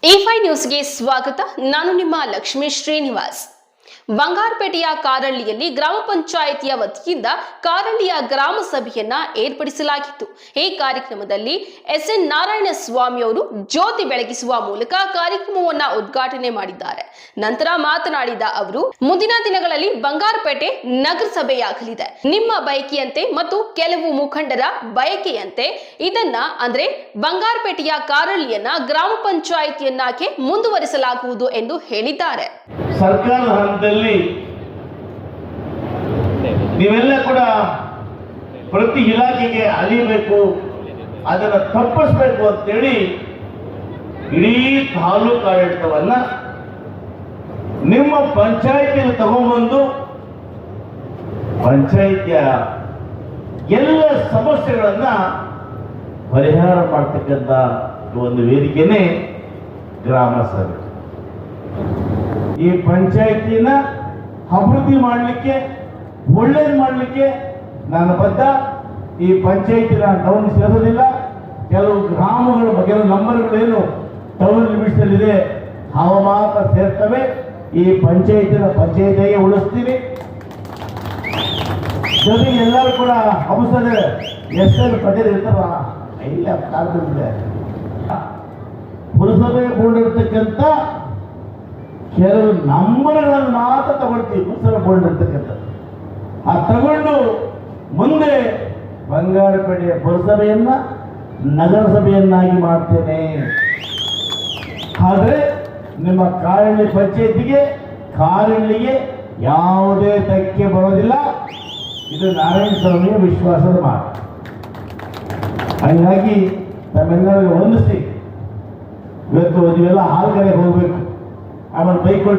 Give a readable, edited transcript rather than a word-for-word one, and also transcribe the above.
E5 ನ್ಯೂಸ್ಗೆ ಸ್ವಾಗತ. ನಾನು ನಿಮ್ಮ ಲಕ್ಷ್ಮೀ ಶ್ರೀನಿವಾಸ್. ಬಂಗಾರಪೇಟೆಯ ಕಾರಳ್ಳಿಯಲ್ಲಿ ಗ್ರಾಮ ಪಂಚಾಯಿತಿಯ ವತಿಯಿಂದ ಕಾರಳ್ಳಿಯ ಗ್ರಾಮ ಸಭೆಯನ್ನ ಏರ್ಪಡಿಸಲಾಗಿತ್ತು. ಈ ಕಾರ್ಯಕ್ರಮದಲ್ಲಿ ಎಸ್ಎನ್ ನಾರಾಯಣ ಸ್ವಾಮಿ ಅವರು ಜ್ಯೋತಿ ಬೆಳಗಿಸುವ ಮೂಲಕ ಕಾರ್ಯಕ್ರಮವನ್ನ ಉದ್ಘಾಟನೆ ಮಾಡಿದ್ದಾರೆ. ನಂತರ ಮಾತನಾಡಿದ ಅವರು, ಮುಂದಿನ ದಿನಗಳಲ್ಲಿ ಬಂಗಾರಪೇಟೆ ನಗರಸಭೆಯಾಗಲಿದೆ. ನಿಮ್ಮ ಬಯಕೆಯಂತೆ ಮತ್ತು ಕೆಲವು ಮುಖಂಡರ ಬಯಕೆಯಂತೆ ಇದನ್ನ ಅಂದ್ರೆ ಬಂಗಾರಪೇಟೆಯ ಕಾರಳ್ಳಿಯನ್ನ ಗ್ರಾಮ ಪಂಚಾಯಿತಿಯನ್ನಾಗಿ ಮುಂದುವರಿಸಲಾಗುವುದು ಎಂದು ಹೇಳಿದ್ದಾರೆ. ಸರ್ಕಾರದ ಹಂತದಲ್ಲಿ ನೀವೆಲ್ಲ ಕೂಡ ಪ್ರತಿ ಇಲಾಖೆಗೆ ಅಲಿಬೇಕು, ಅದನ್ನು ತಪ್ಪಿಸಬೇಕು ಅಂತೇಳಿ ಇಡೀ ತಾಲೂಕು ಆಡಳಿತವನ್ನ ನಿಮ್ಮ ಪಂಚಾಯಿತಿಯಲ್ಲಿ ತಗೊಂಡ್ಬಂದು ಪಂಚಾಯಿತಿಯ ಎಲ್ಲ ಸಮಸ್ಯೆಗಳನ್ನ ಪರಿಹಾರ ಮಾಡ್ತಕ್ಕಂಥ ಒಂದು ವೇದಿಕೆನೇ ಗ್ರಾಮ ಸಭೆ. ಈ ಪಂಚಾಯಿತಿನ ಅಭಿವೃದ್ಧಿ ಮಾಡಲಿಕ್ಕೆ, ಒಳ್ಳೇದು ಮಾಡಲಿಕ್ಕೆ ನಾನು ಬದ್ಧ. ಈ ಪಂಚಾಯಿತಿನ ಟೌನ್ ಸೇರೋದಿಲ್ಲ. ಕೆಲವು ಗ್ರಾಮಗಳು ಕೆಲವು ನಂಬರ್ಗಳೇನು ಟೌನ್ ಲಿಮಿಟ್ಸಲ್ಲಿದೆ ಅವ ಮಾತ್ರ ಸೇರ್ತವೆ. ಈ ಪಂಚಾಯಿತಿಗೆ ಉಳಿಸ್ತೀವಿ. ಜೊತೆಗೆ ಎಲ್ಲರೂ ಕೂಡ ಹಬ್ಸದೆ ಎಷ್ಟೆಲ್ಲ ಪ್ರಜೆಗಳು ಇರ್ತಾರ ಇಲ್ಲ ಕಾಲದಲ್ಲಿದೆ. ಪುರಸಭೆ ಬೋರ್ಡಿರ್ತಕ್ಕಂಥ ಕೆಲವು ನಂಬರ್ಗಳನ್ನು ಮಾತ್ರ ತಗೊಳ್ತೀವಿ. ಪುರಸಭೆ ಬೋರ್ಡ್ ಇರ್ತಕ್ಕಂಥ ತಗೊಂಡು ಮುಂದೆ ಬಂಗಾರಪೇಟೆಯ ಪುರಸಭೆಯನ್ನ ನಗರಸಭೆಯನ್ನಾಗಿ ಮಾಡ್ತೇನೆ. ಆದರೆ ನಿಮ್ಮ ಕಾರಳ್ಳಿ ಪಂಚಾಯಿತಿಗೆ ಕಾರಳ್ಳಿಗೆ ಯಾವುದೇ ಧಕ್ಕೆ ಬರೋದಿಲ್ಲ. ಇದು ನಾರಾಯಣ ಸ್ವಾಮಿಯ ವಿಶ್ವಾಸದ ಮಾತು. ಹಾಗಾಗಿ ತಮ್ಮೆಲ್ಲರಿಗೂ ಹೊಂದಿಸಿ ಇವತ್ತು ನೀವೆಲ್ಲ ಹಾಲ್ಗಡೆ ಹೋಗ್ಬೇಕು. ಆಮೇಲೆ ಬೈಕ್